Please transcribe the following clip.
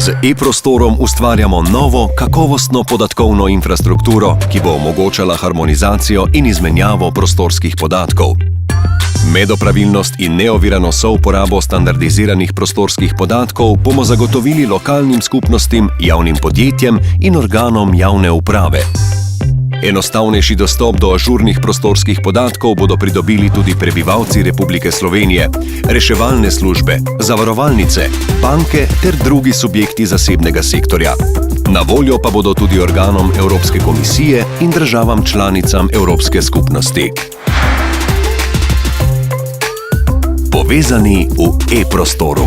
Z e-prostorom ustvarjamo novo, kakovostno podatkovno infrastrukturo, ki bo omogočala harmonizacijo in izmenjavo prostorskih podatkov. Medopravilnost in neovirano souporabo standardiziranih prostorskih podatkov bomo zagotovili lokalnim skupnostim, javnim podjetjem in organom javne uprave. Enostavnejši dostop do ažurnih prostorskih podatkov bodo pridobili tudi prebivalci Republike Slovenije, reševalne službe, zavarovalnice, banke ter drugi subjekti zasebnega sektorja. Na voljo pa bodo tudi organom Evropske komisije in državam članicam Evropske skupnosti. Povezani v e-prostoru.